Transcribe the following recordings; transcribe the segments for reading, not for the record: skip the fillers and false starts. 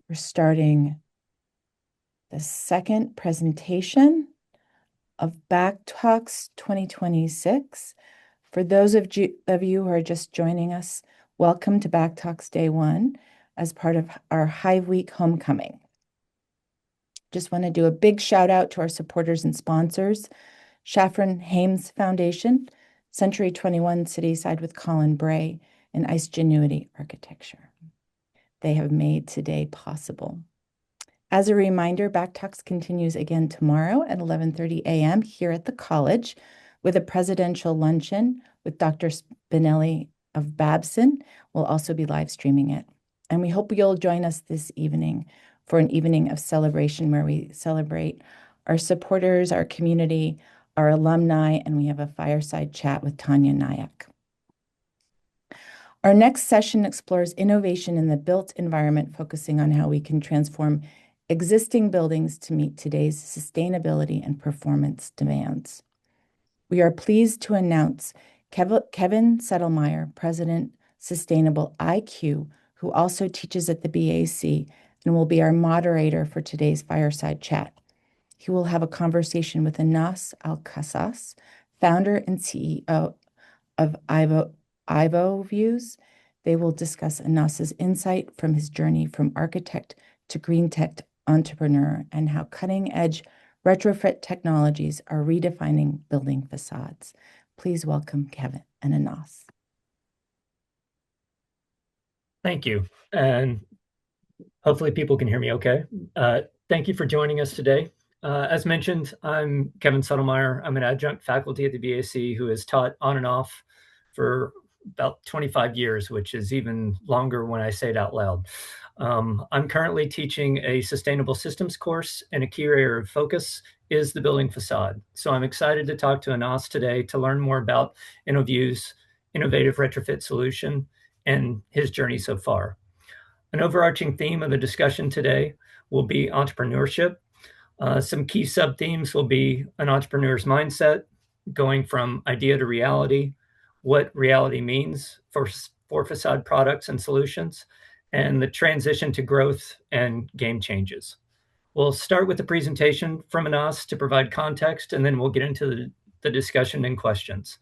We're starting the second presentation of BAC Talks 2026. For those of you who are just joining us, welcome to BAC Talks Day 1 as part of our Hive Week homecoming. Just want to do a big shout out to our supporters and sponsors, Shafran Hames Foundation, Century 21 Cityside with Colin Bray, and Ice Genuity Architecture. They have made today possible. As a reminder, BAC Talks continues again tomorrow at 11:30 a.m. here at the college with a presidential luncheon with Dr. Spinelli of Babson. We'll also be live streaming it. And we hope you'll join us this evening for an evening of celebration where we celebrate our supporters, our community, our alumni, and we have a fireside chat with Tanya Nayak. Our next session explores innovation in the built environment, focusing on how we can transform existing buildings to meet today's sustainability and performance demands. We are pleased to announce Kevin Settlemeyer, President, Sustainable IQ, who also teaches at the BAC and will be our moderator for today's fireside chat. He will have a conversation with Anas Al-Kassas, founder and CEO of INOVUES. They will discuss Anas's insight from his journey from architect to greentech entrepreneur and how cutting-edge retrofit technologies are redefining building facades. Please welcome Kevin and Anas. Thank you, and hopefully people can hear me okay. Thank you for joining us today. As mentioned, I'm Kevin Settlemeyer. I'm an adjunct faculty at the BAC who has taught on and off for about 25 years, which is even longer when I say it out loud. I'm currently teaching a sustainable systems course, and a key area of focus is the building facade. So I'm excited to talk to Anas today to learn more about INOVUES' innovative retrofit solution and his journey so far. An overarching theme of the discussion today will be entrepreneurship. Some key sub-themes will be an entrepreneur's mindset, going from idea to reality, what reality means for facade products and solutions, and the transition to growth and game changes. We'll start with the presentation from Anas to provide context, and then we'll get into the discussion and questions.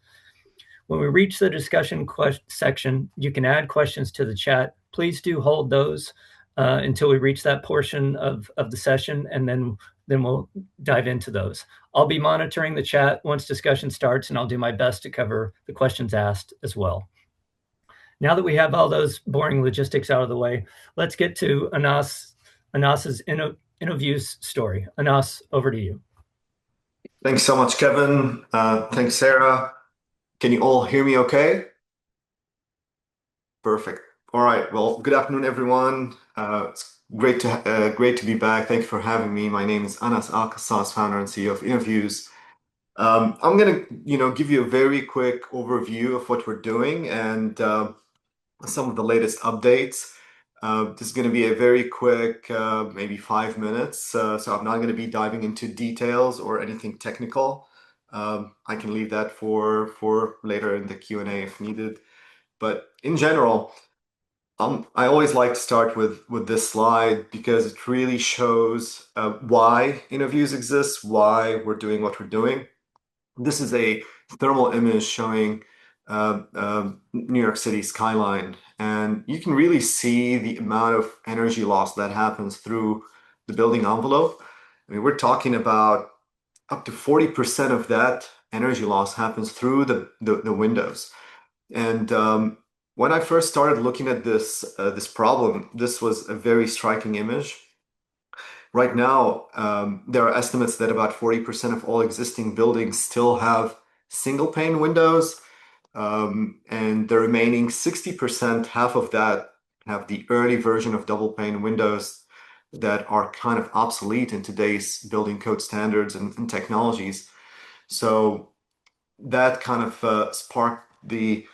When we reach the discussion section, you can add questions to the chat. Please do hold those until we reach that portion of the session, and then we'll dive into those. I'll be monitoring the chat once discussion starts, and I'll do my best to cover the questions asked as well. Now that we have all those boring logistics out of the way, let's get to Anas's INOVUES story. Anas, over to you. Thanks so much, Kevin. Thanks, Sarah. Can you all hear me okay? Perfect. All right. Well, good afternoon, everyone. It's great to be back. Thank you for having me. My name is Anas Al-Kassas, founder and CEO of INOVUES. I'm going to, give you a very quick overview of what we're doing and some of the latest updates. This is going to be a very quick, maybe 5 minutes. So I'm not going to be diving into details or anything technical. I can leave that for later in the Q&A if needed. But in general, I always like to start with this slide because it really shows why INOVUES exists, why we're doing what we're doing. This is a thermal image showing New York City skyline, and you can really see the amount of energy loss that happens through the building envelope. I mean, we're talking about up to 40% of that energy loss happens through the windows. And when I first started looking at this problem, this was a very striking image. Right now, there are estimates that about 40% of all existing buildings still have single pane windows, and the remaining 60%, half of that, have the early version of double pane windows that are kind of obsolete in today's building code standards and technologies. So that kind of sparked the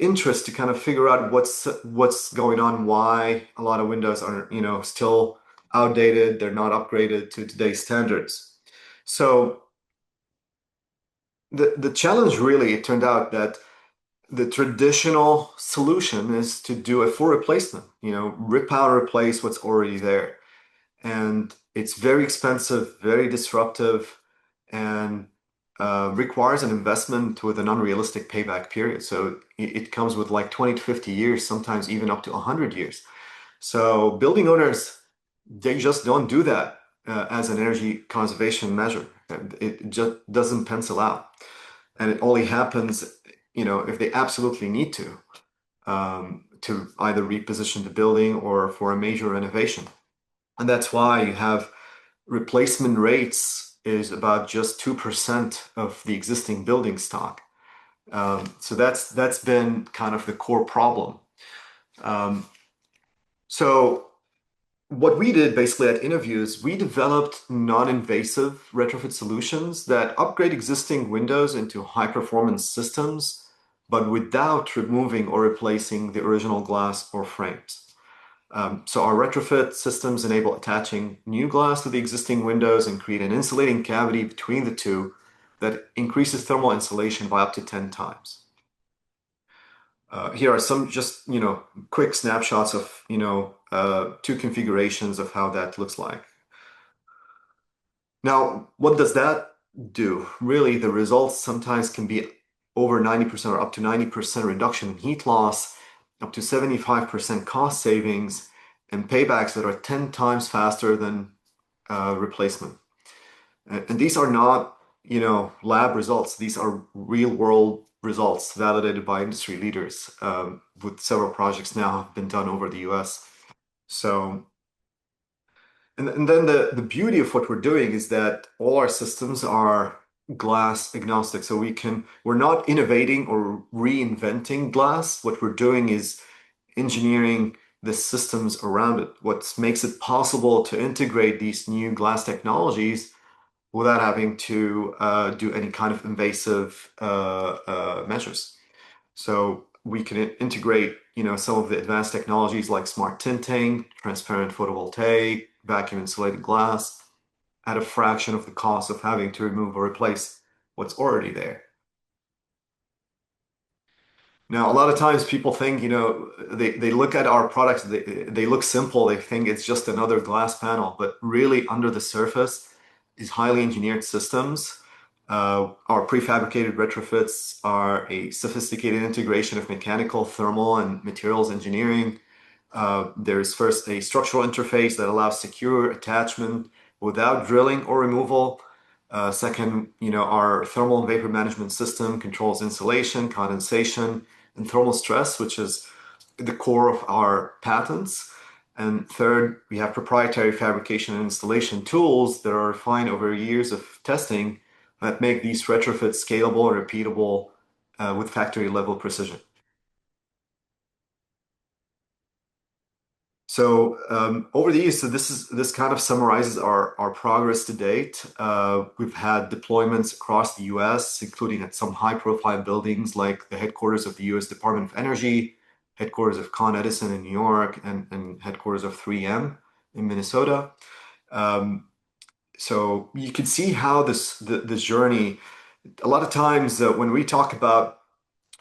interest to kind of figure out what's going on, why a lot of windows are still outdated, they're not upgraded to today's standards. So the challenge really, it turned out that the traditional solution is to do a full replacement, rip out or replace what's already there. And it's very expensive, very disruptive, and requires an investment with an unrealistic payback period. So it comes with like 20 to 50 years, sometimes even up to 100 years. So building owners, they just don't do that as an energy conservation measure. It just doesn't pencil out. And it only happens, if they absolutely need to either reposition the building or for a major renovation. And that's why you have replacement rates is about just 2% of the existing building stock. So that's been kind of the core problem. Um, so what we did basically at INOVUES, we developed non-invasive retrofit solutions that upgrade existing windows into high-performance systems, but without removing or replacing the original glass or frames. So our retrofit systems enable attaching new glass to the existing windows and create an insulating cavity between the two that increases thermal insulation by up to 10 times. Here are some just, quick snapshots of, two configurations of how that looks like. Now, what does that do? Really, the results sometimes can be over 90% or up to 90% reduction in heat loss, up to 75% cost savings, and paybacks that are 10 times faster than replacement. And these are not, lab results. These are real world results validated by industry leaders, with several projects now have been done over the US. So, and then the beauty of what we're doing is that all our systems are glass agnostic. So we're not innovating or reinventing glass. What we're doing is engineering the systems around it. What makes it possible to integrate these new glass technologies without having to do any kind of invasive measures. So we can integrate, some of the advanced technologies like smart tinting, transparent photovoltaic, vacuum insulated glass at a fraction of the cost of having to remove or replace what's already there. Now, a lot of times people think, they look at our products, they look simple, they think it's just another glass panel, but really under the surface is highly engineered systems. Our prefabricated retrofits are a sophisticated integration of mechanical, thermal, and materials engineering. There's first a structural interface that allows secure attachment without drilling or removal. Second, our thermal and vapor management system controls insulation, condensation, and thermal stress, which is the core of our patents. And third, we have proprietary fabrication and installation tools that are refined over years of testing that make these retrofits scalable and repeatable with factory level precision. So over the years, so this kind of summarizes our progress to date. We've had deployments across the US, including at some high-profile buildings like the headquarters of the US Department of Energy, headquarters of Con Edison in New York, and headquarters of 3M in Minnesota. So you can see how this journey. A lot of times when we talk about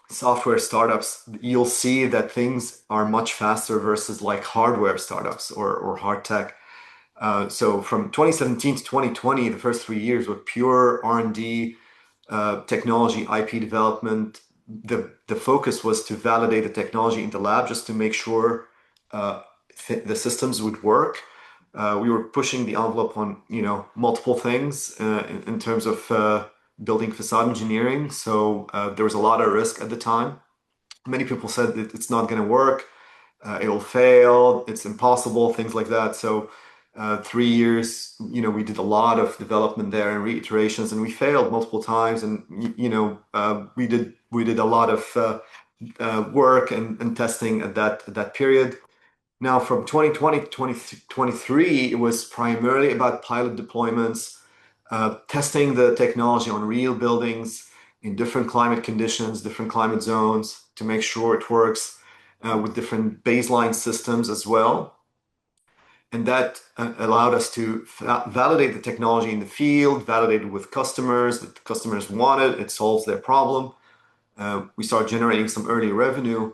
software startups, you'll see that things are much faster versus like hardware startups or hard tech. So from 2017 to 2020, the first 3 years were pure R&D, technology, IP development. The focus was to validate the technology in the lab just to make sure the systems would work. We were pushing the envelope on multiple things in terms of building facade engineering. So there was a lot of risk at the time. Many people said that it's not going to work, it'll fail, it's impossible, things like that. So 3 years, we did a lot of development there and reiterations, and we failed multiple times. And we did a lot of work and testing at that period. Now, from 2020 to 2023, it was primarily about pilot deployments, testing the technology on real buildings in different climate conditions, different climate zones to make sure it works with different baseline systems as well. And that allowed us to validate the technology in the field, validate it with customers, that the customers want it, it solves their problem. We started generating some early revenue.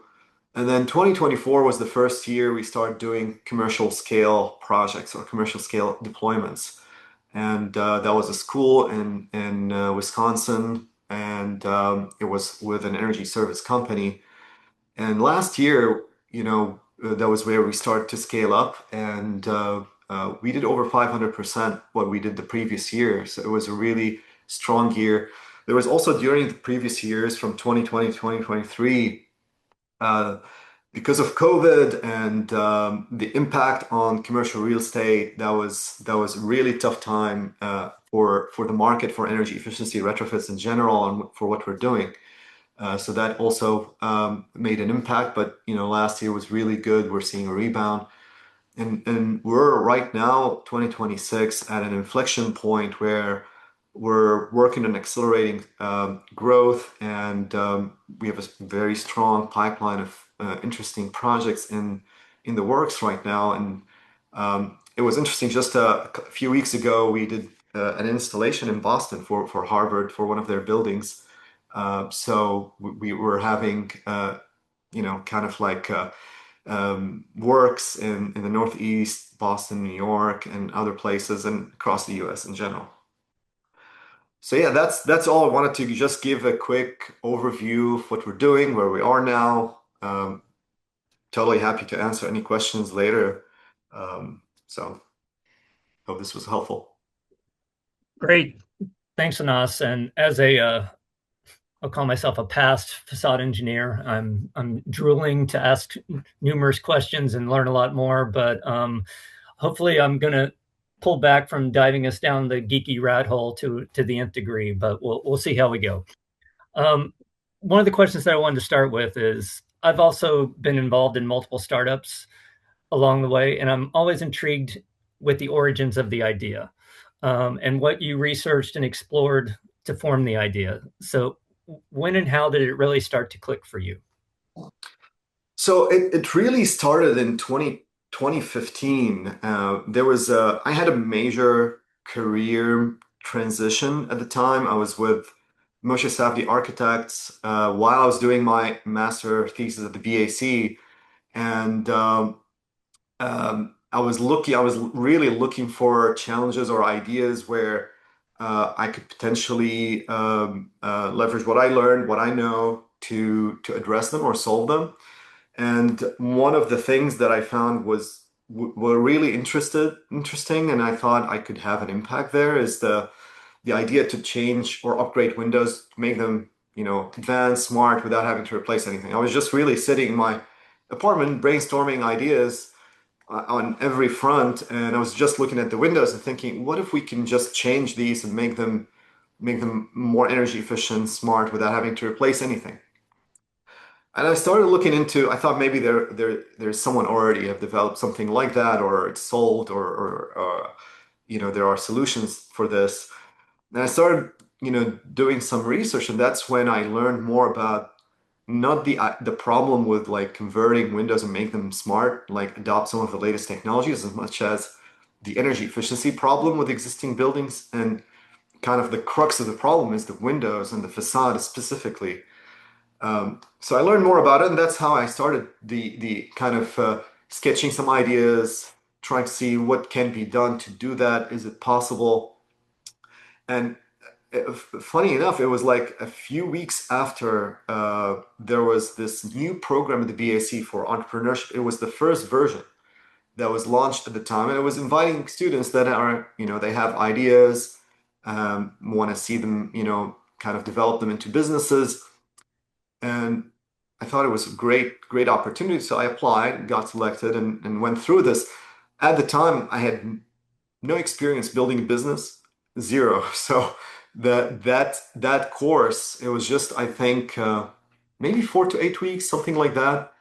And then 2024 was the first year we started doing commercial scale projects or commercial scale deployments. And that was a school in Wisconsin, and it was with an energy service company. And last year, that was where we started to scale up, and we did over 500% what we did the previous year. So it was a really strong year. There was also during the previous years from 2020 to 2023, uh, because of COVID and the impact on commercial real estate, that was a really tough time for the market for energy efficiency retrofits in general and for what we're doing. So that also made an impact. But last year was really good. We're seeing a rebound. And we're right now, 2026, at an inflection point where we're working on accelerating growth, and we have a very strong pipeline of interesting projects in the works right now. And it was interesting. Just a few weeks ago, we did an installation in Boston for Harvard for one of their buildings. So we were having, kind of like works in the Northeast, Boston, New York, and other places, and across the US in general. So yeah, that's all. I wanted to just give a quick overview of what we're doing, where we are now. Totally happy to answer any questions later. So hope this was helpful. Great. Thanks, Anas. And as I'll call myself a past facade engineer. I'm drooling to ask numerous questions and learn a lot more, but hopefully I'm going to pull back from diving us down the geeky rat hole to the nth degree, but we'll see how we go. One of the questions that I wanted to start with is I've also been involved in multiple startups along the way, and I'm always intrigued with the origins of the idea and what you researched and explored to form the idea. So when and how did it really start to click for you? So it really started in 2015. I had a major career transition at the time. I was with Moshe Safdie Architects while I was doing my master thesis at the BAC, and I was really looking for challenges or ideas where I could potentially leverage what I learned, what I know to address them or solve them. And one of the things that I found were really interesting, and I thought I could have an impact there is the idea to change or upgrade windows, make them, advanced, smart without having to replace anything. I was just really sitting in my apartment brainstorming ideas on every front, and I was just looking at the windows and thinking, what if we can just change these and make them more energy efficient, smart without having to replace anything? And I started looking into, I thought maybe there's someone already have developed something like that, or it's sold, or there are solutions for this. And I started, doing some research, and that's when I learned more about not the problem with like converting windows and make them smart, like adopt some of the latest technologies, as much as the energy efficiency problem with existing buildings. And kind of the crux of the problem is the windows and the facade specifically. So I learned more about it, and that's how I started the kind of sketching some ideas, trying to see what can be done to do that. Is it possible? And funny enough, it was like a few weeks after there was this new program at the BAC for entrepreneurship. It was the first version that was launched at the time, and it was inviting students that are, they have ideas, want to see them, kind of develop them into businesses. And I thought it was a great opportunity. So I applied, got selected, and went through this. At the time, I had no experience building a business, zero. So that course, it was just, I think, maybe 4 to 8 weeks, something like that.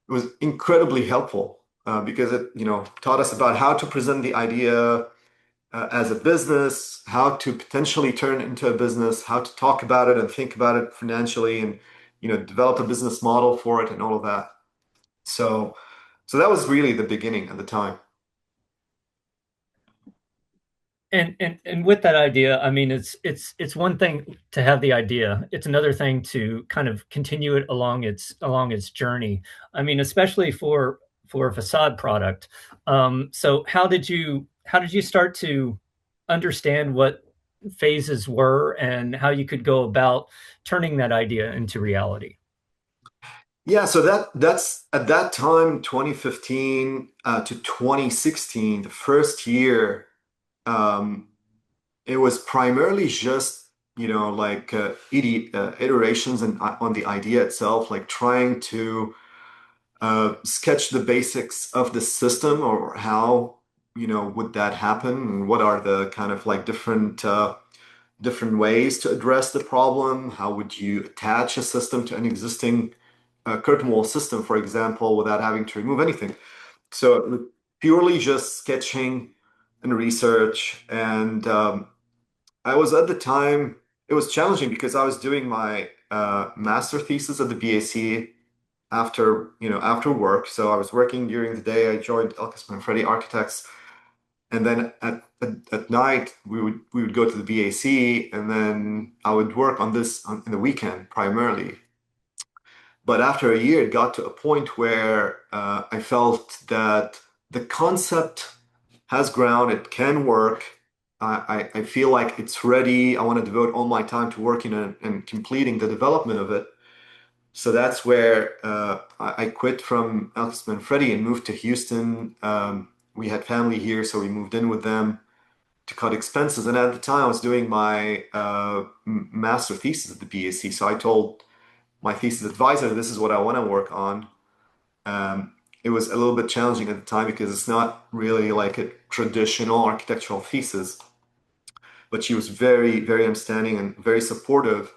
It was incredibly helpful because it, taught us about how to present the idea as a business, how to potentially turn it into a business, how to talk about it and think about it financially, and develop a business model for it and all of that. So that was really the beginning at the time. And with that idea, I mean, it's one thing to have the idea. It's another thing to kind of continue it along its journey. I mean, especially for a facade product. So how did you start to understand what phases were and how you could go about turning that idea into reality? Yeah, so that's at that time, 2015 to 2016, the first year, um, it was primarily just, like iterations and on the idea itself, like trying to sketch the basics of the system or how, would that happen and what are the kind of like different ways to address the problem. How would you attach a system to an existing curtain wall system, for example, without having to remove anything? So it was purely just sketching and research. And I was at the time, it was challenging because I was doing my master thesis at the BAC after work. So I was working during the day. I joined Elkisman and Freddie Architects, and then at night we would go to the BAC, and then I would work on this in the weekend primarily. But after a year, it got to a point where I felt that the concept has ground, it can work. I feel like it's ready. I want to devote all my time to working on and completing the development of it. So that's where I quit from Elkisman and Freddie and moved to Houston. We had family here, so we moved in with them to cut expenses. And at the time, I was doing my master thesis at the BAC. So I told my thesis advisor, this is what I want to work on. It was a little bit challenging at the time because it's not really like a traditional architectural thesis, but she was very, very understanding and very supportive.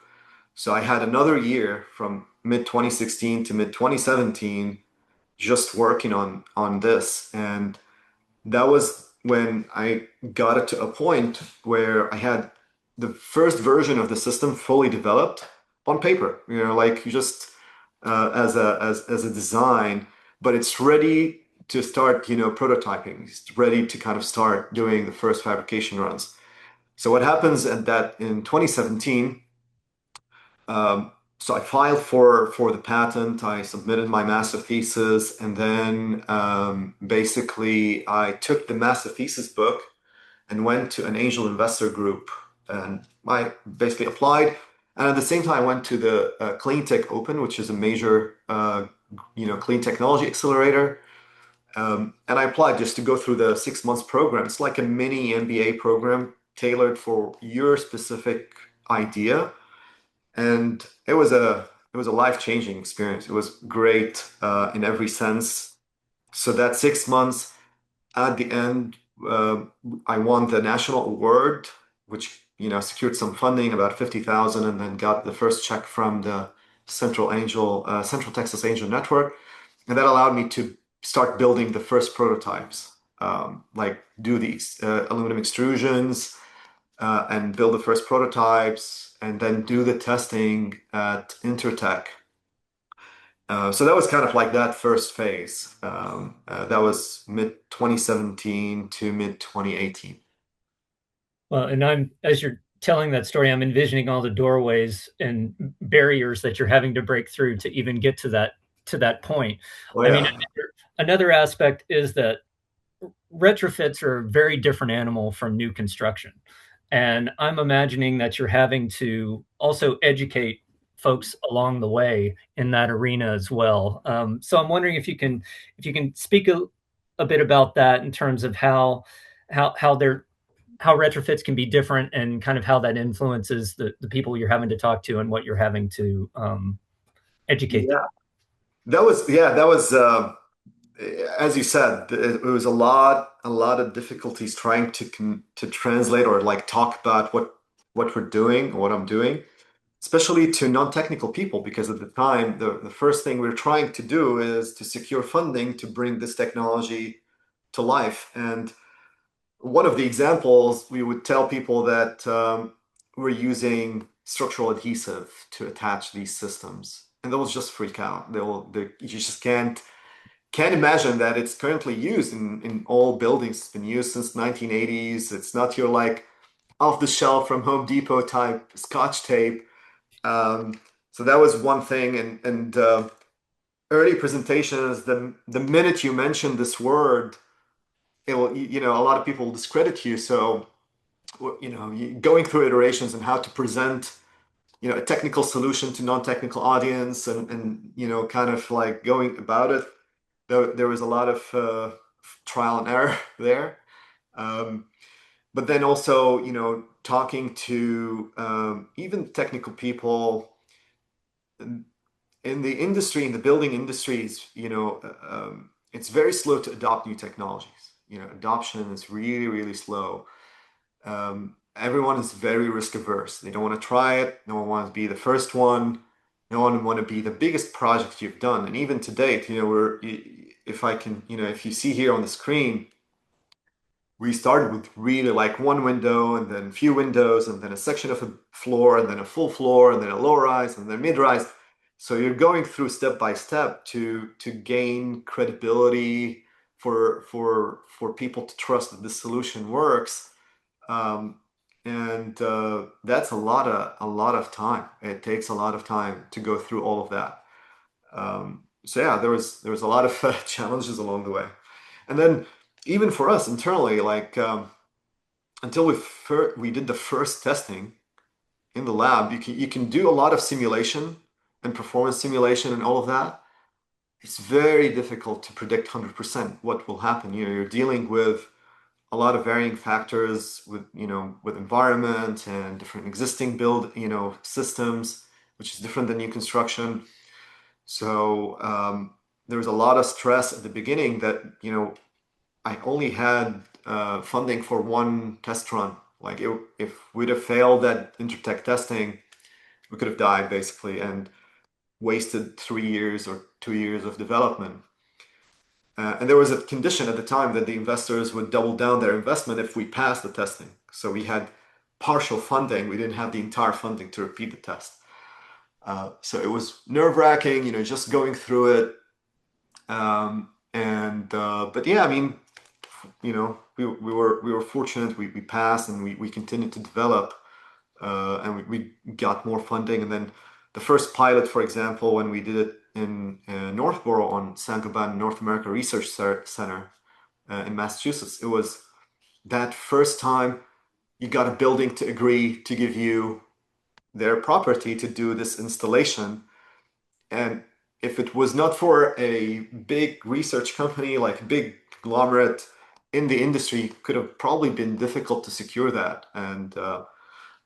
So I had another year from mid 2016 to mid 2017 just working on this. And that was when I got it to a point where I had the first version of the system fully developed on paper, like just as a design, but it's ready to start, prototyping. It's ready to kind of start doing the first fabrication runs. So what happens at that in 2017? So I filed for the patent. I submitted my master thesis, and then basically I took the master thesis book and went to an angel investor group, and I basically applied. And at the same time, I went to the Clean Tech Open, which is a major, clean technology accelerator. And I applied just to go through the 6 months program. It's like a mini MBA program tailored for your specific idea, and it was a life-changing experience. It was great in every sense. So that 6 months, at the end, uh, I won the national award, which secured some funding, about 50,000, and then got the first check from the Central Texas Angel Network, and that allowed me to start building the first prototypes, like do these aluminum extrusions and build the first prototypes and then do the testing at Intertech. So that was kind of like that first phase. That was mid 2017 to mid 2018. Well, and as you're telling that story, I'm envisioning all the doorways and barriers that you're having to break through to even get to that point. Oh I mean, yeah. another aspect is that retrofits are a very different animal from new construction. And I'm imagining that you're having to also educate folks along the way in that arena as well. So I'm wondering if you can speak a bit about that in terms of how how retrofits can be different and kind of how that influences the people you're having to talk to and what you're having to educate them. Yeah. That was as you said, it was a lot of difficulties trying to translate or like talk about what we're doing, what I'm doing, especially to non-technical people, because at the time, the first thing we are trying to do is to secure funding to bring this technology to life. And one of the examples, we would tell people that we're using structural adhesive to attach these systems, and they'll just freak out. You just can't imagine that it's currently used in all buildings. It's been used since 1980s. It's not your like off the shelf from Home Depot type Scotch tape. So that was one thing, and early presentations, the minute you mention this word, it will, a lot of people discredit you. So, going through iterations and how to present, a technical solution to non-technical audience, and kind of like going about it. There was a lot of trial and error there. Um, but then also, talking to even technical people in the industry, in the building industries, it's very slow to adopt new technologies. Adoption is really, really slow. Everyone is very risk averse. They don't want to try it. No one wants to be the first one. No one want to be the biggest project you've done. And even to date, if you see here on the screen, we started with really like one window and then a few windows and then a section of a floor and then a full floor and then a low rise and then mid rise. So you're going through step by step to gain credibility for people to trust that this solution works. And that's a lot of time. It takes a lot of time to go through all of that. So yeah, there was a lot of challenges along the way. And then even for us internally, like until we did the first testing in the lab, you can do a lot of simulation and performance simulation and all of that. It's very difficult to predict 100% what will happen. You're dealing with a lot of varying factors with environment and different existing build, systems, which is different than new construction. So there was a lot of stress at the beginning that, I only had funding for one test run. Like if we'd have failed that intertech testing, we could have died basically and wasted 3 years or 2 years of development. And there was a condition at the time that the investors would double down their investment if we passed the testing. So we had partial funding. We didn't have the entire funding to repeat the test. So it was nerve-wracking, just going through it. But yeah, I mean, we were fortunate. We passed and we continued to develop, and we got more funding. And then the first pilot, for example, when we did it in Northborough on Saint-Gobain North America Research Center in Massachusetts, it was that first time you got a building to agree to give you their property to do this installation. And if it was not for a big research company, like a big conglomerate in the industry, could have probably been difficult to secure that. And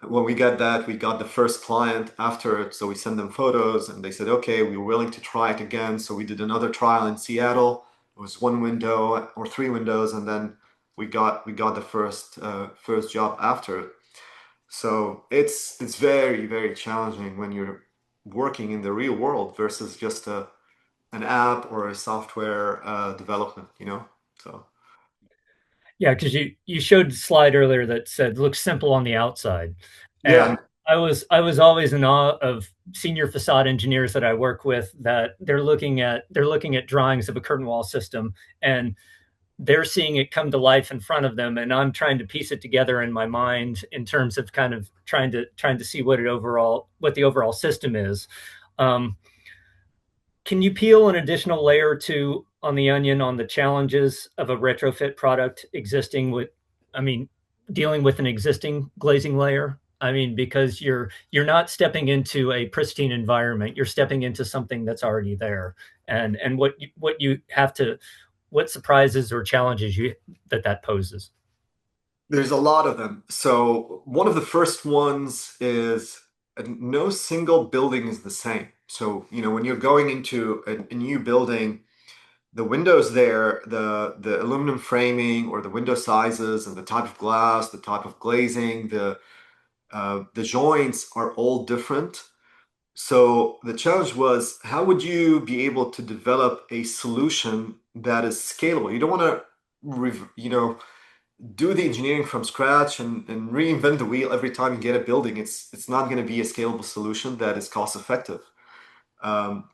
when we got that, we got the first client after it. So we sent them photos and they said, okay, we were willing to try it again. So we did another trial in Seattle. It was one window or three windows. And then we got the first job after it. So it's very, very challenging when you're working in the real world versus just an app or a software development, So Yeah, because you showed a slide earlier that said looks simple on the outside, yeah, and I was always in awe of senior facade engineers that I work with that they're looking at drawings of a curtain wall system and they're seeing it come to life in front of them, and I'm trying to piece it together in my mind in terms of kind of trying to see what the overall system is. Um, can you peel an additional layer or two on the onion on the challenges of a retrofit product I mean, dealing with an existing glazing layer? I mean, because you're not stepping into a pristine environment, you're stepping into something that's already there, and what surprises or challenges that poses. there's a lot of them. So one of the first ones is no single building is the same. So, when you're going into a new building, the windows there, the aluminum framing or the window sizes and the type of glass, the type of glazing, the joints are all different. So the challenge was, how would you be able to develop a solution that is scalable? You don't want to, do the engineering from scratch and reinvent the wheel every time you get a building. It's not going to be a scalable solution that is cost effective. Um,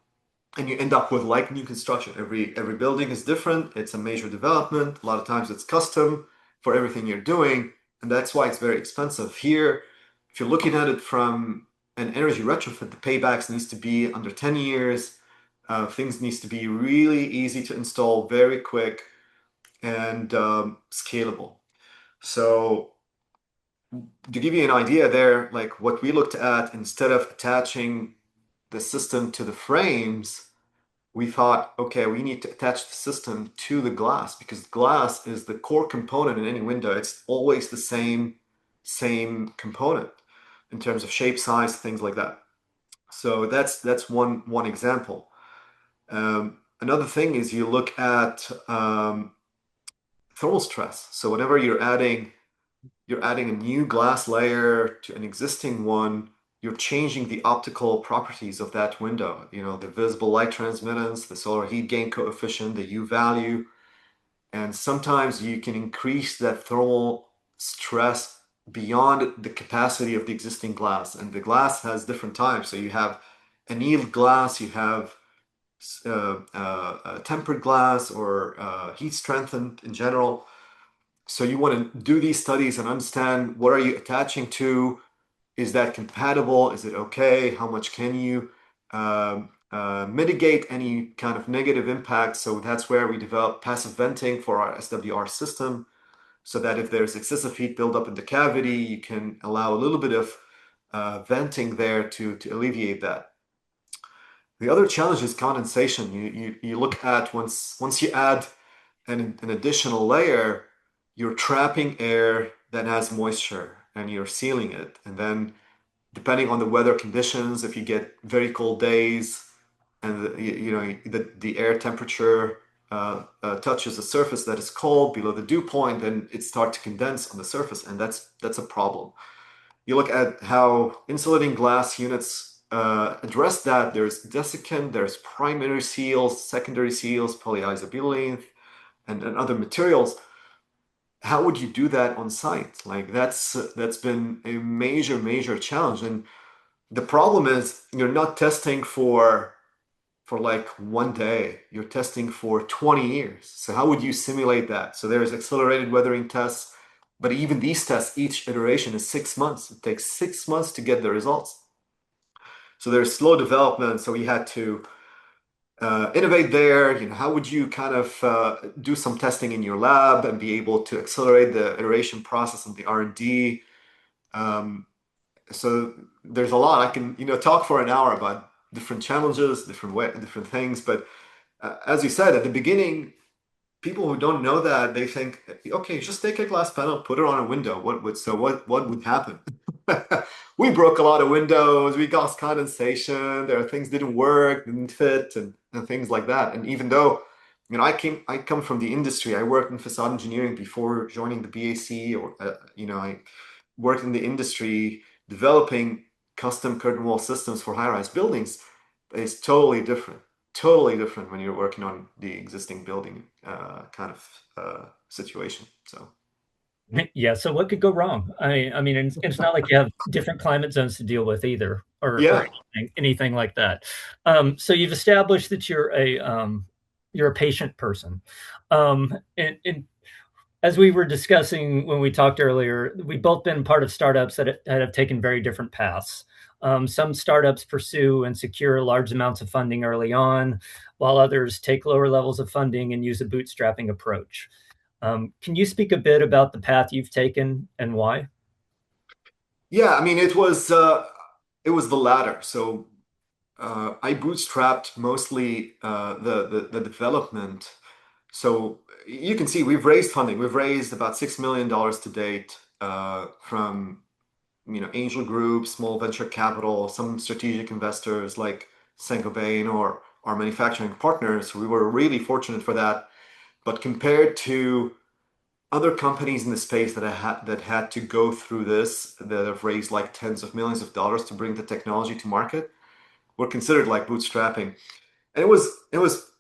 and you end up with like new construction. Every building is different. It's a major development. A lot of times it's custom for everything you're doing, and that's why it's very expensive. Here, if you're looking at it from an energy retrofit, the paybacks needs to be under 10 years. Things needs to be really easy to install, very quick, and scalable. So to give you an idea there, like what we looked at, instead of attaching the system to the frames, we thought, okay, we need to attach the system to the glass, because glass is the core component in any window. It's always the same component in terms of shape, size, things like that. So that's one example. Another thing is you look at thermal stress. So whenever you're adding a new glass layer to an existing one, you're changing the optical properties of that window. You know, the visible light transmittance, the solar heat gain coefficient, the U value. And sometimes you can increase that thermal stress beyond the capacity of the existing glass. And the glass has different types. So you have annealed glass, you have tempered glass, or heat strengthened in general. So you want to do these studies and understand, what are you attaching to? Is that compatible? Is it okay? How much can you mitigate any kind of negative impact? So that's where we develop passive venting for our SWR system, so that if there's excessive heat buildup in the cavity, you can allow a little bit of venting there to alleviate that. The other challenge is condensation. You look at, once you add an additional layer, you're trapping air that has moisture and you're sealing it. And then depending on the weather conditions, if you get very cold days and the air temperature touches a surface that is cold below the dew point, then it starts to condense on the surface, and that's a problem. You look at how insulating glass units address that. There's desiccant, there's primary seals, secondary seals, polyisobutylene, and other materials. How would you do that on site? Like that's been a major challenge. And the problem is, you're not testing for like one day. You're testing for 20 years. So how would you simulate that? So there's accelerated weathering tests, but even these tests, each iteration is 6 months. It takes 6 months to get the results. So there's slow development. So we had to innovate there. You know, how would you kind of do some testing in your lab and be able to accelerate the iteration process and the R&D? So there's a lot. I can, talk for an hour about different challenges, different things. But as you said at the beginning, people who don't know that, they think, okay, just take a glass panel, put it on a window. What would happen? We broke a lot of windows. We got condensation. There are things didn't work, didn't fit, and things like that. And even though, I come from the industry. I worked in facade engineering before joining the BAC, or I worked in the industry developing custom curtain wall systems for high-rise buildings. It's totally different when you're working on the existing building kind of situation. So Yeah. So what could go wrong? I mean, it's not like you have different climate zones to deal with either, or yeah. anything like that. So you've established that you're a patient person, and as we were discussing when we talked earlier, we've both been part of startups that have taken very different paths. Some startups pursue and secure large amounts of funding early on, while others take lower levels of funding and use a bootstrapping approach. Can you speak a bit about the path you've taken and why? Yeah, I mean, it was the latter. So I bootstrapped mostly the development. So you can see we've raised funding. We've raised about $6 million to date from angel groups, small venture capital, some strategic investors like Saint-Gobain or our manufacturing partners. We were really fortunate for that. But compared to other companies in the space that had to go through this, that have raised like tens of millions of dollars to bring the technology to market, were considered like bootstrapping. And it was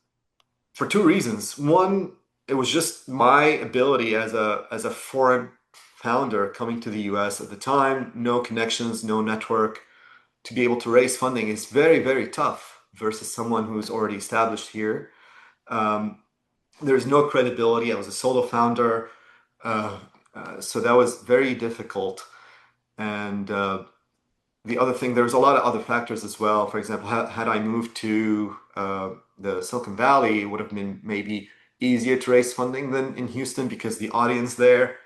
for two reasons. One, it was just my ability as a foreign founder coming to the US at the time, no connections, no network, to be able to raise funding is very, very tough. versus someone who's already established here. There's no credibility. I was a solo founder, so that was very difficult. And the other thing, there's a lot of other factors as well. For example, had I moved to the Silicon Valley, it would have been maybe easier to raise funding than in Houston because the audience there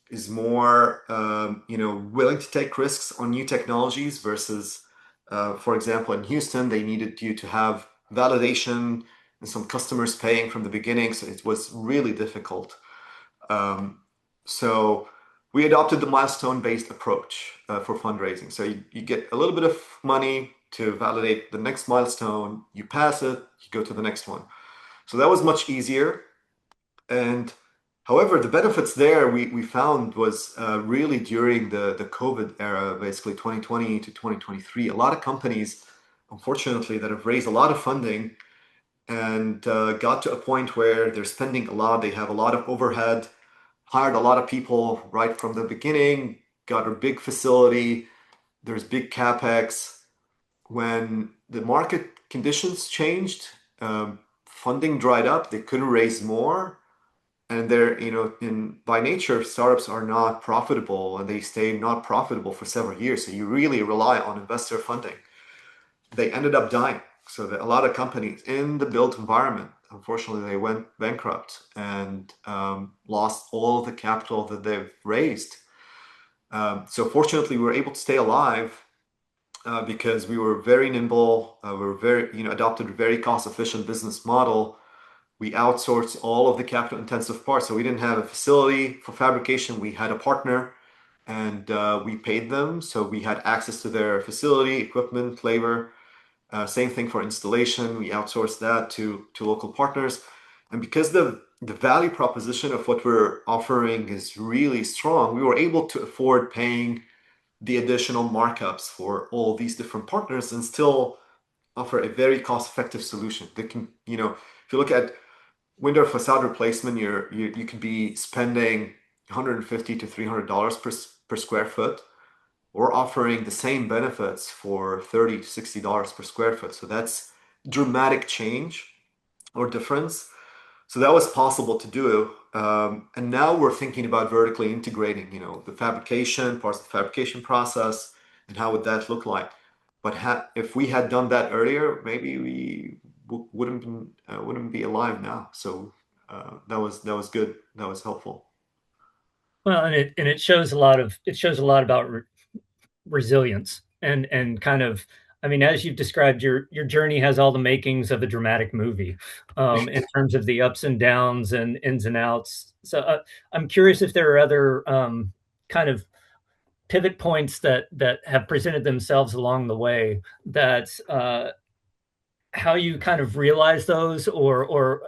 is more, willing to take risks on new technologies versus, for example, in Houston, they needed you to have validation and some customers paying from the beginning. So it was really difficult. So we adopted the milestone-based approach for fundraising. So you get a little bit of money to validate the next milestone, you pass it, you go to the next one. So that was much easier. And however, the benefits there we found was really during the COVID era, basically 2020 to 2023. A lot of companies, unfortunately, that have raised a lot of funding and got to a point where they're spending a lot, they have a lot of overhead, hired a lot of people right from the beginning, got a big facility, there's big capex. When the market conditions changed, funding dried up, they couldn't raise more. And they're, by nature, startups are not profitable and they stay not profitable for several years. So you really rely on investor funding. They ended up dying. So that a lot of companies in the built environment, unfortunately, they went bankrupt and lost all of the capital that they've raised. So fortunately, we were able to stay alive because we were very nimble. We were adopted a very cost-efficient business model. We outsourced all of the capital-intensive parts. So we didn't have a facility for fabrication. We had a partner, and we paid them. So we had access to their facility, equipment, labor. Same thing for installation. We outsourced that to local partners. And because the value proposition of what we're offering is really strong, we were able to afford paying the additional markups for all these different partners and still offer a very cost-effective solution. That can, if you look at window facade replacement, you could be spending $150 to $300 per square foot. We're offering the same benefits for $30 to $60 per square foot. So that's dramatic change or difference. So that was possible to do. And now we're thinking about vertically integrating, the fabrication, parts of the fabrication process, and how would that look like. But if we had done that earlier, maybe we wouldn't be alive now. So that was good. That was helpful. Well, and it shows a lot about resilience and kind of, I mean, as you've described, your journey has all the makings of a dramatic movie in terms of the ups and downs and ins and outs. So I'm curious if there are other kind of pivot points that have presented themselves along the way, that how you kind of realize those, or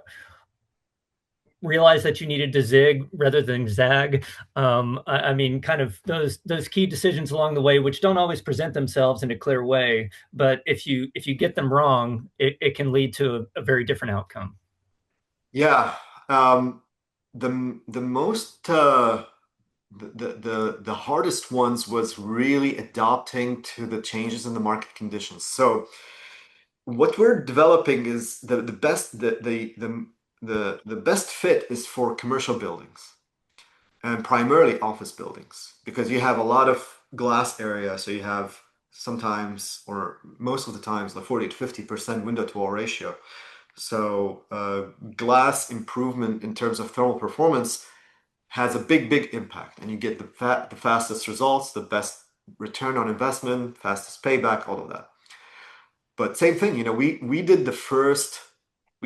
realize that you needed to zig rather than zag. I mean, kind of those key decisions along the way, which don't always present themselves in a clear way, but if you get them wrong, it can lead to a very different outcome. Yeah. The most the hardest ones was really adapting to the changes in the market conditions. So what we're developing is the best fit is for commercial buildings and primarily office buildings, because you have a lot of glass area. So you have sometimes, or most of the times, like 40 to 50% window to wall ratio. So glass improvement in terms of thermal performance has a big impact, and you get the fastest results, the best return on investment, fastest payback, all of that. But same thing, we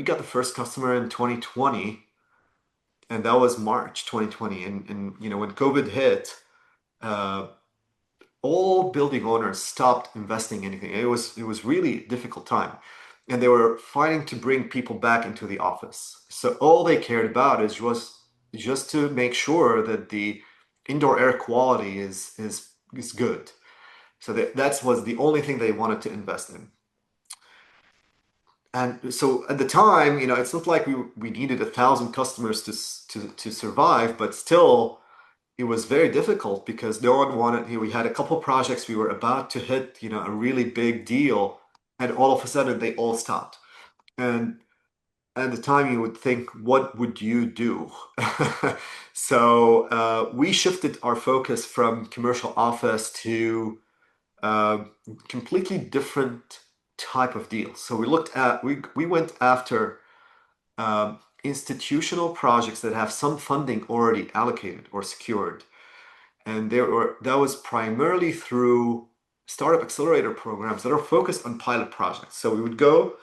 got the first customer in 2020, and that was March 2020. And when COVID hit, all building owners stopped investing anything. It was really a difficult time, and they were fighting to bring people back into the office. So all they cared about was just to make sure that the indoor air quality is good. So that was the only thing they wanted to invest in. And so at the time, it's not like we needed 1,000 customers to survive, but still it was very difficult because no one wanted. We had a couple projects, we were about to hit, a really big deal, and all of a sudden they all stopped. And at the time, you would think, what would you do? So we shifted our focus from commercial office to uh, completely different type of deals. So we went after institutional projects that have some funding already allocated or secured, and that was primarily through startup accelerator programs that are focused on pilot projects. So we would go.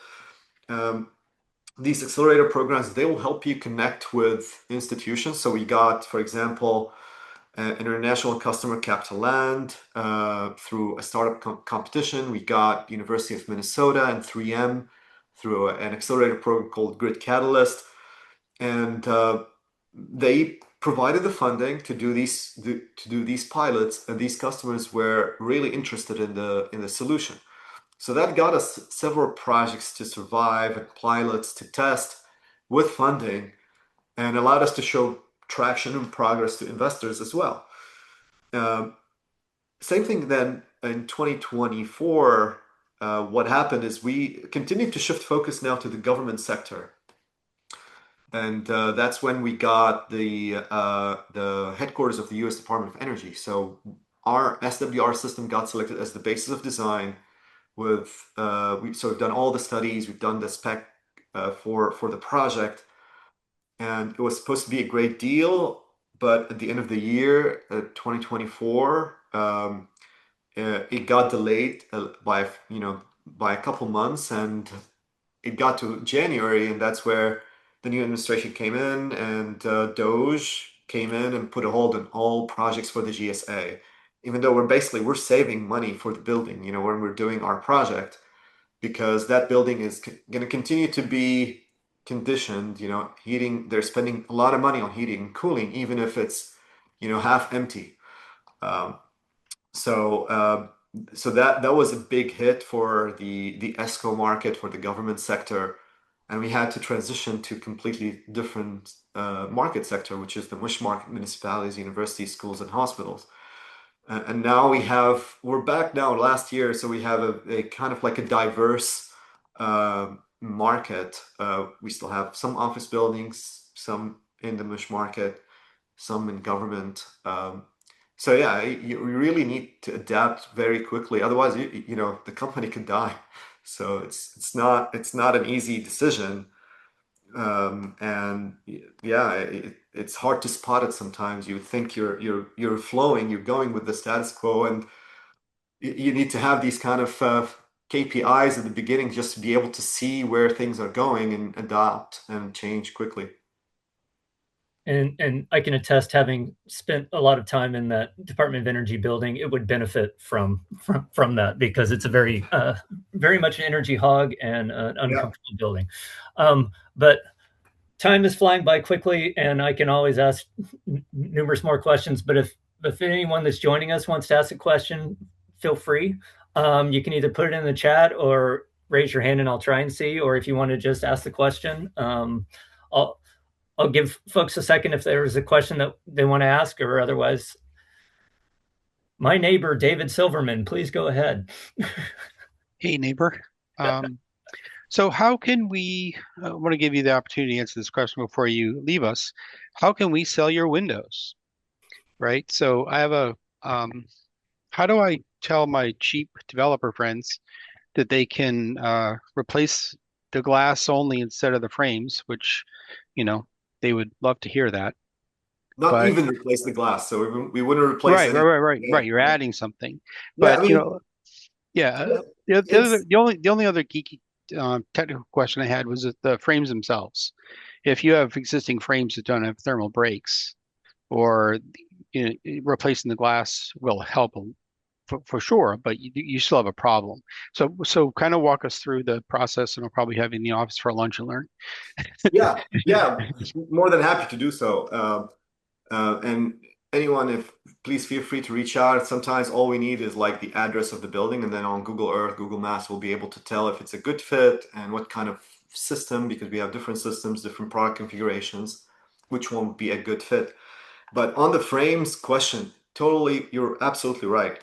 Um, these accelerator programs, they will help you connect with institutions. So we got, for example, international customer capital land through a startup competition. We got University of Minnesota and 3M through an accelerator program called Grid Catalyst, and they provided the funding to do these pilots, and these customers were really interested in the solution. So that got us several projects to survive and pilots to test with funding, and allowed us to show traction and progress to investors as well. Um, Same thing then in 2024, what happened is we continued to shift focus now to the government sector. And that's when we got the headquarters of the U.S. Department of Energy. So our SWR system got selected as the basis of design. We've done all the studies, we've done the spec for the project, and it was supposed to be a great deal. But at the end of the year, 2024, it got delayed by a couple months, and it got to January, and that's where the new administration came in, and Doge came in and put a hold on all projects for the GSA. Even though we're saving money for the building, when we're doing our project, because that building is going to continue to be conditioned, heating. They're spending a lot of money on heating and cooling, even if it's, half empty. Um, so that was a big hit for the ESCO market, for the government sector, and we had to transition to completely different market sector, which is the wish market: municipalities, universities, schools, and hospitals. And now we're back now last year, so we have a kind of like a diverse market. We still have some office buildings, some in the wish market, some in government. So yeah, you really need to adapt very quickly. Otherwise, the company could die. So it's not an easy decision. And yeah, it's hard to spot it sometimes. You think you're flowing, you're going with the status quo, and you need to have these kind of KPIs at the beginning just to be able to see where things are going and adapt and change quickly. And I can attest, having spent a lot of time in that Department of Energy building, it would benefit from that, because it's a very much an energy hog and an Yeah. uncomfortable building. But time is flying by quickly, and I can always ask numerous more questions. But if anyone that's joining us wants to ask a question, feel free. You can either put it in the chat or raise your hand, and I'll try and see. Or if you want to just ask the question, I'll I'll give folks a second if there's a question that they want to ask, or otherwise. My neighbor, David Silverman, please go ahead. Hey, neighbor. So how can I want to give you the opportunity to answer this question before you leave us. How can we sell your windows? Right? So I have how do I tell my cheap developer friends that they can replace the glass only instead of the frames, which, they would love to hear that. Not But even replace the glass. So we wouldn't replace right, right, any. right, right, Yeah. right. You're adding something. Yeah, I But, mean, yeah, it's the only other geeky technical question I had was that the frames themselves. If you have existing frames that don't have thermal breaks, or replacing the glass will help for sure, but you still have a problem. So kind of walk us through the process, and I'll probably have you in the office for lunch and learn. yeah, more than happy to do so. And anyone, if please feel free to reach out. Sometimes all we need is like the address of the building, and then on Google Earth, Google Maps, we'll be able to tell if it's a good fit and what kind of system, because we have different systems, different product configurations, which one would be a good fit. But on the frames question, you're absolutely right.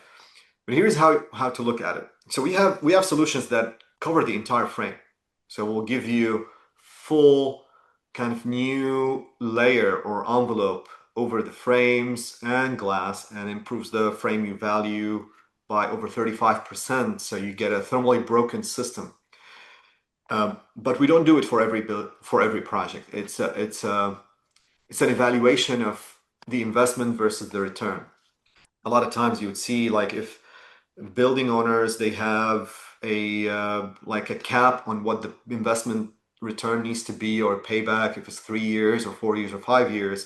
But here's how to look at it. So we have solutions that cover the entire frame. So we'll give you full kind of new layer or envelope over the frames and glass, and improves the frame value by over 35%. So you get a thermally broken system. But we don't do it for every project. It's an evaluation of the investment versus the return. A lot of times you would see, like, if building owners, they have like a cap on what the investment return needs to be, or payback, if it's 3 years or 4 years or 5 years.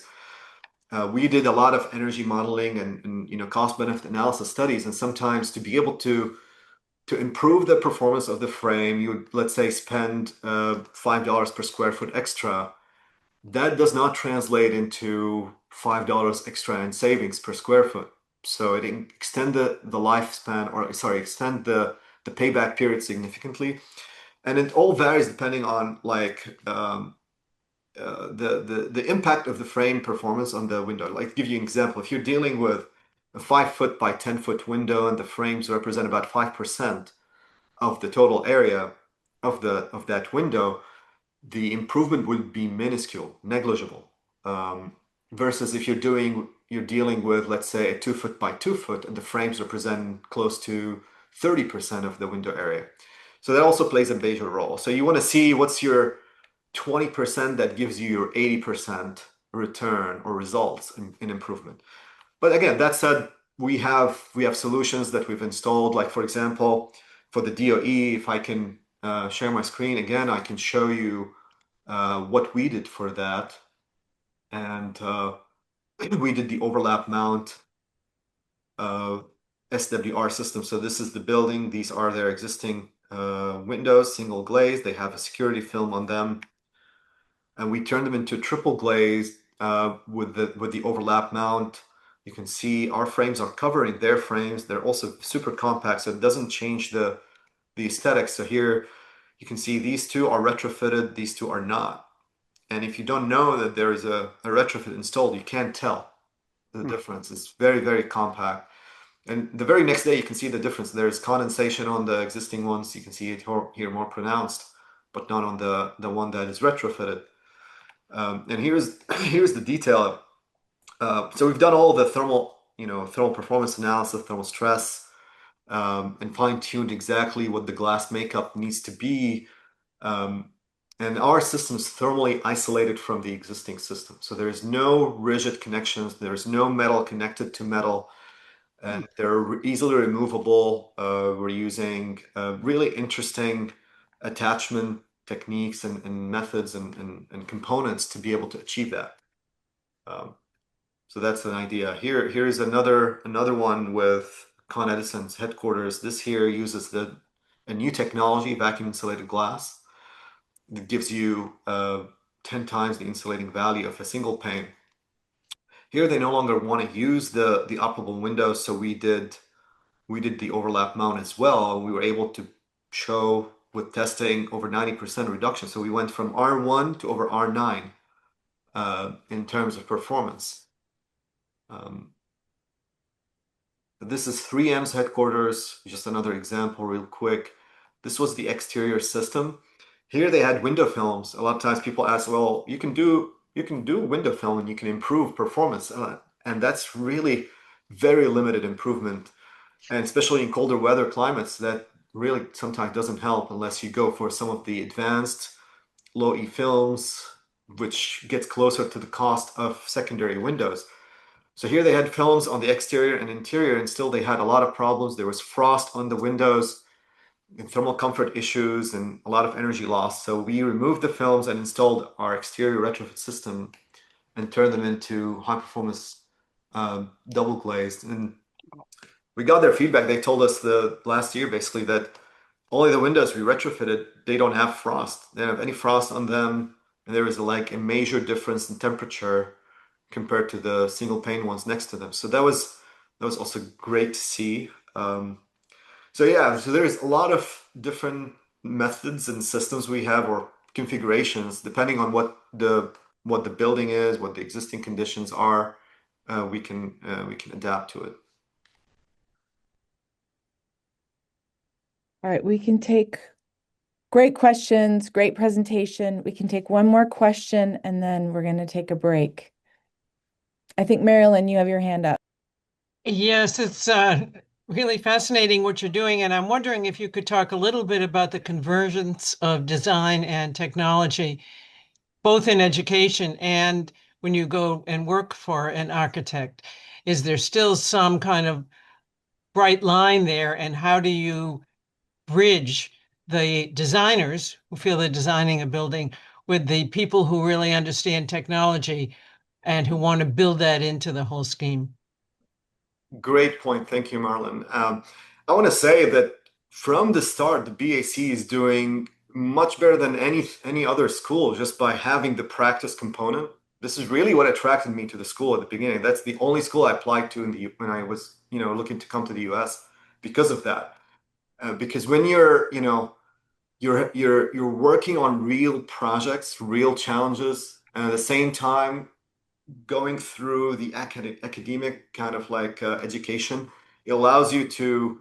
We did a lot of energy modeling and cost benefit analysis studies, and sometimes to be able to improve the performance of the frame, you would, let's say, spend $5 per square foot extra. That does not translate into $5 extra in savings per square foot. So it extend the lifespan, or sorry, extend the payback period significantly. And it all varies depending on, like, the impact of the frame performance on the window. Like, to give you an example, if you're dealing with a 5 foot by 10 foot window and the frames represent about 5% of the total area of that window, the improvement would be minuscule, negligible. Versus if you're dealing with, let's say, a 2 foot by 2 foot, and the frames represent close to 30% of the window area. So that also plays a major role. So you want to see what's your 20% that gives you your 80% return or results in improvement. But again, that said, we have solutions that we've installed. Like, for example, for the DOE, if I can share my screen again, I can show you what we did for that. And we did the overlap mount SWR system. So this is the building. These are their existing windows, single glazed. They have a security film on them. And we turned them into triple glazed with the overlap mount. You can see our frames are covering their frames. They're also super compact, so it doesn't change the aesthetics. So here you can see these two are retrofitted, these two are not. And if you don't know that there is a retrofit installed, you can't tell the difference. It's very, very compact. And the very next day, you can see the difference. There's condensation on the existing ones. You can see it here more pronounced, but not on the one that is retrofitted. And here's the detail. So we've done all the thermal performance analysis, thermal stress, and fine-tuned exactly what the glass makeup needs to be. And our system is thermally isolated from the existing system. So there's no rigid connections. There's no metal connected to metal. And they're easily removable. We're using really interesting attachment techniques and methods and components to be able to achieve that. So that's an idea. Here's another one with Con Edison's headquarters. This here uses a new technology, vacuum insulated glass, that gives you 10 times the insulating value of a single pane. Here they no longer want to use the operable windows, so we did the overlap mount as well. We were able to show with testing over 90% reduction. So we went from R1 to over R9 in terms of performance. This is 3M's headquarters. Just another example real quick. This was the exterior system. Here they had window films. A lot of times people ask, well, you can do window film and you can improve performance. And that's really very limited improvement. And especially in colder weather climates, that really sometimes doesn't help unless you go for some of the advanced low E films, which gets closer to the cost of secondary windows. So here they had films on the exterior and interior, and still they had a lot of problems. There was frost on the windows and thermal comfort issues and a lot of energy loss. So we removed the films and installed our exterior retrofit system and turned them into high performance double glazed. And we got their feedback. They told us the last year basically that only the windows we retrofitted, they don't have frost. They don't have any frost on them. And there is like a major difference in temperature compared to the single pane ones next to them. So that was also great to see. So there's a lot of different methods and systems we have, or configurations, depending on what the building is, what the existing conditions are. We can adapt to it. All right, we can take Great questions, great presentation. We can take one more question and then we're going to take a break. I think, Marilyn, you have your hand up. Yes, it's really fascinating what you're doing. And I'm wondering if you could talk a little bit about the convergence of design and technology, both in education and when you go and work for an architect. Is there still some kind of bright line there? And how do you bridge the designers who feel they're designing a building with the people who really understand technology and who want to build that into the whole scheme? Great point. Thank you, Marlon. I want to say that from the start, the BAC is doing much better than any other school just by having the practice component. This is really what attracted me to the school at the beginning. That's the only school I applied to when I was, looking to come to the US because of that. Because when you're working on real projects, real challenges, and at the same time going through the academic kind of like education, it allows you to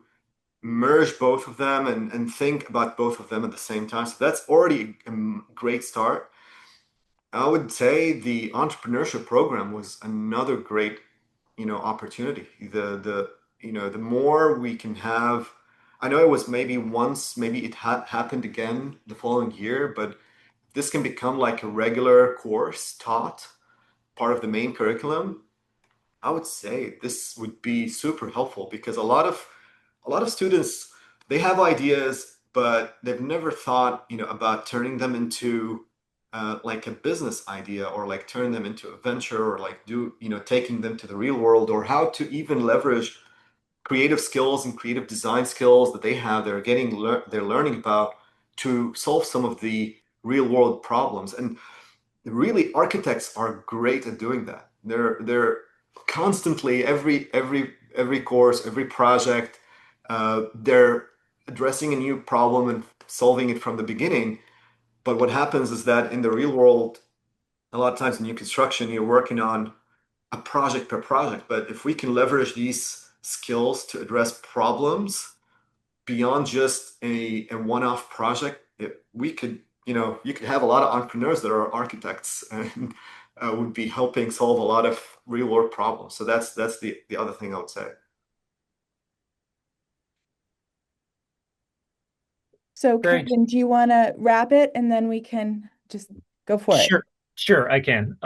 merge both of them and think about both of them at the same time. So that's already a great start. I would say the entrepreneurship program was another great, opportunity. The more we can have, I know it was maybe once, maybe it had happened again the following year, but this can become like a regular course taught, part of the main curriculum. I would say this would be super helpful because a lot of students, they have ideas, but they've never thought, about turning them into like a business idea, or like turn them into a venture, or like taking them to the real world, or how to even leverage creative skills and creative design skills that they have, they're learning about to solve some of the real world problems. And really, architects are great at doing that. They're constantly, every course, every project, they're addressing a new problem and solving it from the beginning. But what happens is that in the real world, a lot of times in new construction, you're working on a project per project. But if we can leverage these skills to address problems beyond just a one-off project, we could, you could have a lot of entrepreneurs that are architects and would be helping solve a lot of real world problems. So that's the other thing I would say. So, Great. Kevin, do you want to wrap it and then we can just go for it? Sure, I can.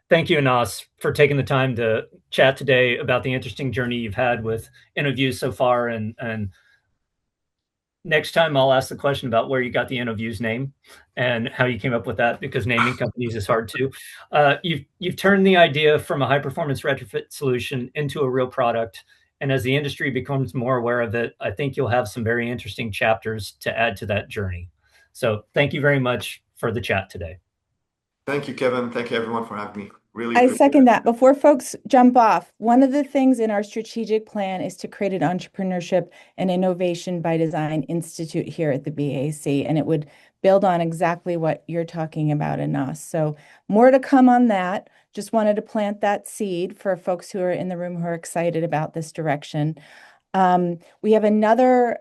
Thank you, Anas, for taking the time to chat today about the interesting journey you've had with INOVUES so far. And next time I'll ask the question about where you got the INOVUES name and how you came up with that, because naming companies is hard too. You've turned the idea from a high performance retrofit solution into a real product. And as the industry becomes more aware of it, I think you'll have some very interesting chapters to add to that journey. So thank you very much for the chat today. Thank you, Kevin. Thank you, everyone, for having me. Really I appreciate second it. that. Before folks jump off, one of the things in our strategic plan is to create an entrepreneurship and innovation by design institute here at the BAC, and it would build on exactly what you're talking about, Anas. So more to come on that. Just wanted to plant that seed for folks who are in the room who are excited about this direction. We have another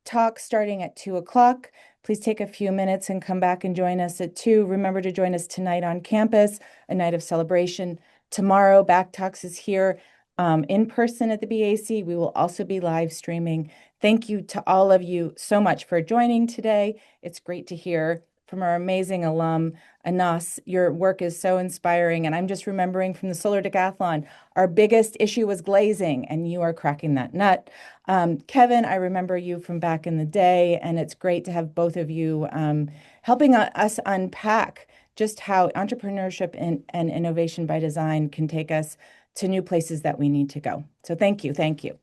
talk starting at 2 o'clock. Please take a few minutes and come back and join us at 2. Remember to join us tonight on campus, a night of celebration. Tomorrow, BAC Talks is here in person at the BAC. We will also be live streaming. Thank you to all of you so much for joining today. It's great to hear from our amazing alum, Anas. Your work is so inspiring. And I'm just remembering from the Solar Decathlon, our biggest issue was glazing, and you are cracking that nut. Kevin, I remember you from back in the day, and it's great to have both of you helping us unpack just how entrepreneurship and innovation by design can take us to new places that we need to go. So thank you. Thank you.